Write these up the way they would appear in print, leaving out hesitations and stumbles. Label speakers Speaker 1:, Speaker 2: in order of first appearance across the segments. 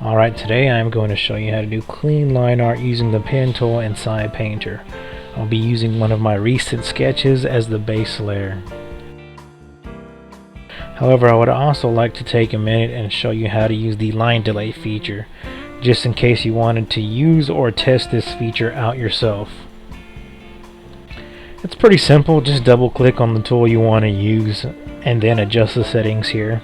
Speaker 1: Alright, today I'm going to show you how to do clean line art using the pen tool and side painter. I'll be using one of my recent sketches as the base layer. However, I would also like to take a minute and show you how to use the line delay feature, just in case you wanted to use or test this feature out yourself. It's pretty simple, just double click on the tool you want to use and then adjust the settings here.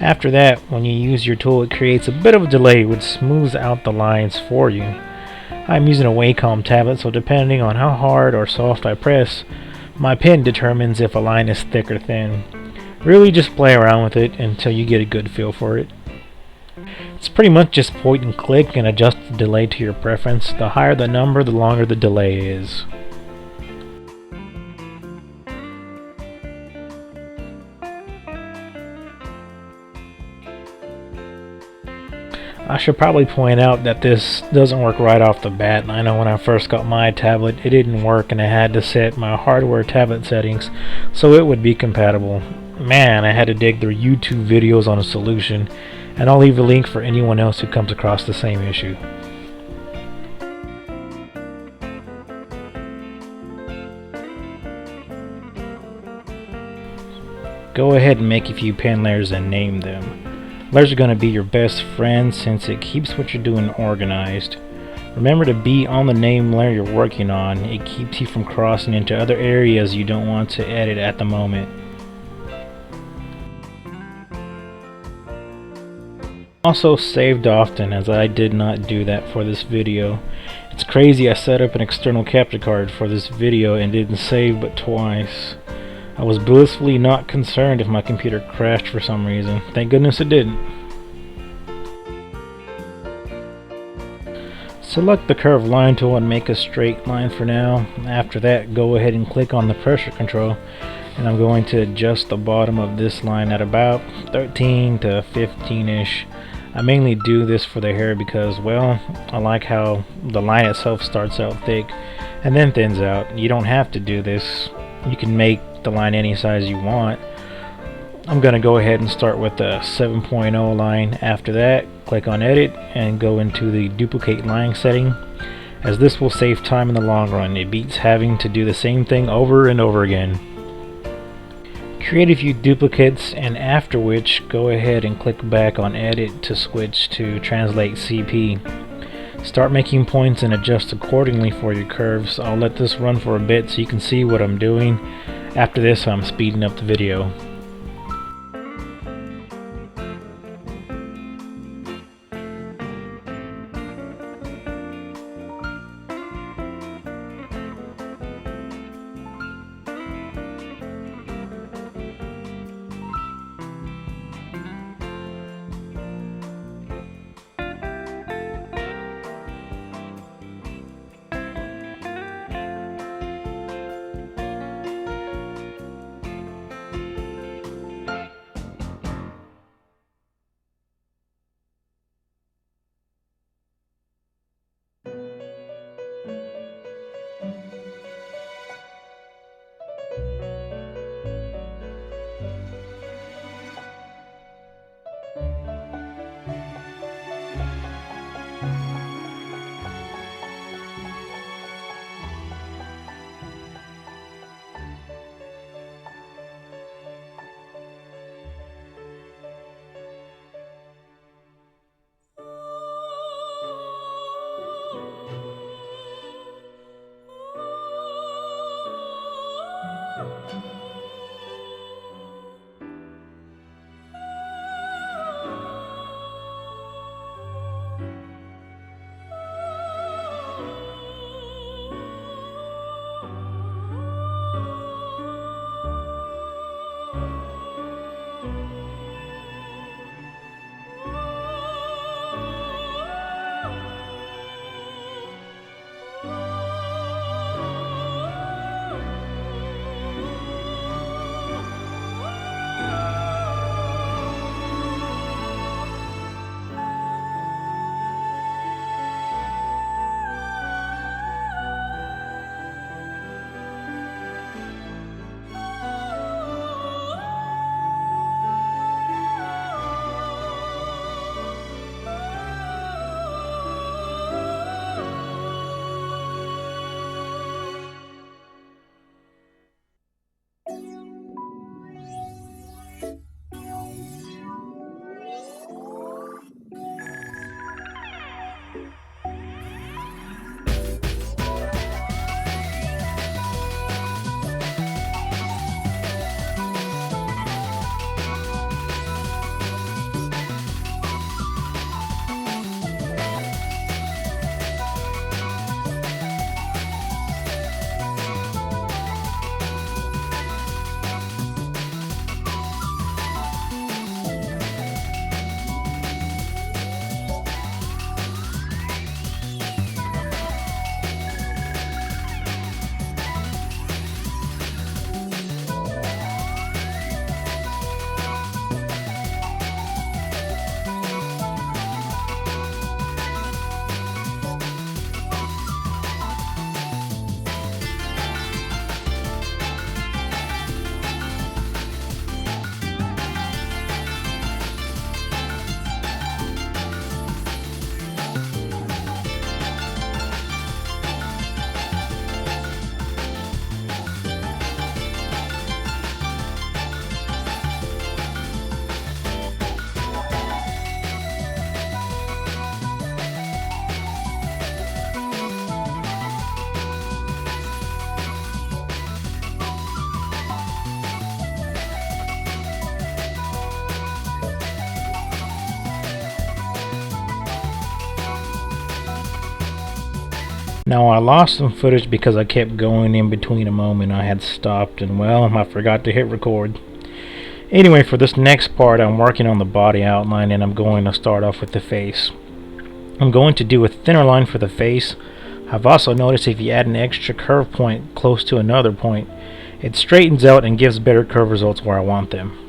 Speaker 1: After that, when you use your tool, it creates a bit of a delay which smooths out the lines for you. I'm using a Wacom tablet, so depending on how hard or soft I press, my pen determines if a line is thick or thin. Really just play around with it until you get a good feel for it. It's pretty much just point and click and adjust the delay to your preference. The higher the number, the longer the delay is. I should probably point out that this doesn't work right off the bat. I know when I first got my tablet it didn't work and I had to set my hardware tablet settings so it would be compatible. Man, I had to dig through YouTube videos on a solution, and I'll leave a link for anyone else who comes across the same issue. Go ahead and make a few pen layers and name them. Layers are going to be your best friend since it keeps what you're doing organized. Remember to be on the name layer you're working on. It keeps you from crossing into other areas you don't want to edit at the moment. Also saved often, as I did not do that for this video. It's crazy, I set up an external capture card for this video and didn't save but twice. I was blissfully not concerned if my computer crashed for some reason. Thank goodness it didn't. Select the curved line tool and make a straight line for now. After that, go ahead and click on the pressure control, and I'm going to adjust the bottom of this line at about 13 to 15-ish. I mainly do this for the hair because, well, I like how the line itself starts out thick and then thins out. You don't have to do this. You can make the line any size you want. I'm going to go ahead and start with the 7.0 line. After that, click on edit and go into the duplicate line setting, as this will save time in the long run. It beats having to do the same thing over and over again. Create a few duplicates, and after which go ahead and click back on edit to switch to translate CP. Start making points and adjust accordingly for your curves. I'll let this run for a bit so you can see what I'm doing. After this, I'm speeding up the video. Now I lost some footage because I kept going in between a moment I had stopped, and well, I forgot to hit record. Anyway, for this next part I'm working on the body outline, and I'm going to start off with the face. I'm going to do a thinner line for the face. I've also noticed if you add an extra curve point close to another point, it straightens out and gives better curve results where I want them.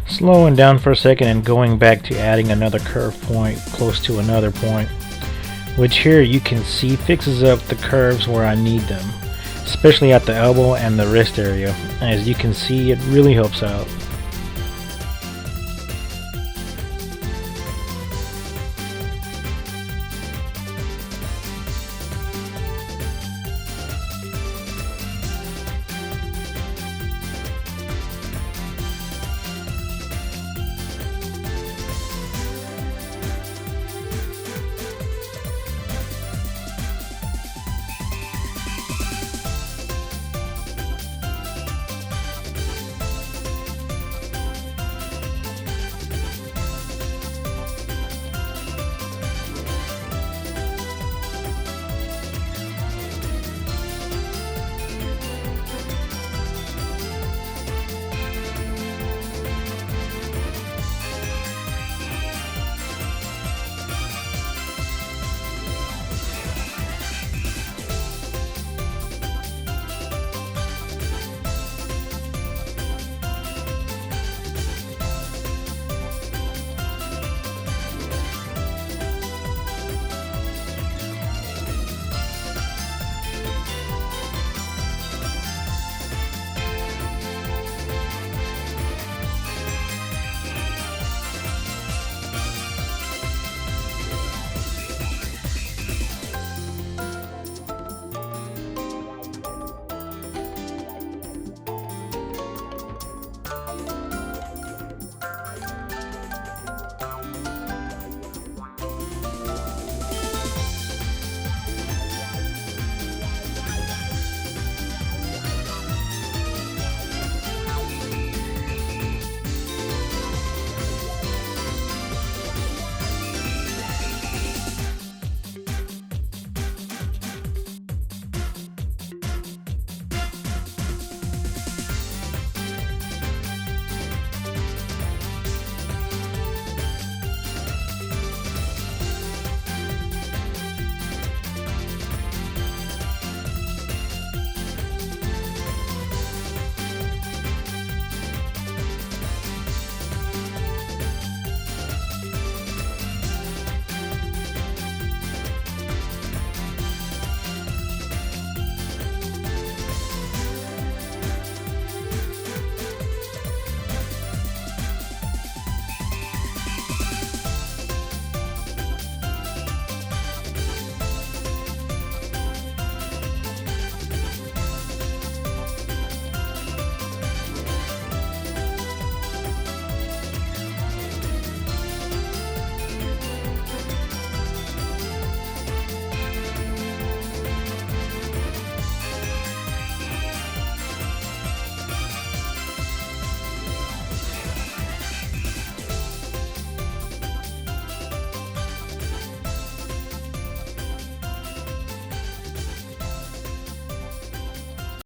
Speaker 1: Slowing down for a second and going back to adding another curve point close to another point, which here you can see fixes up the curves where I need them, especially at the elbow and the wrist area. As you can see, it really helps out.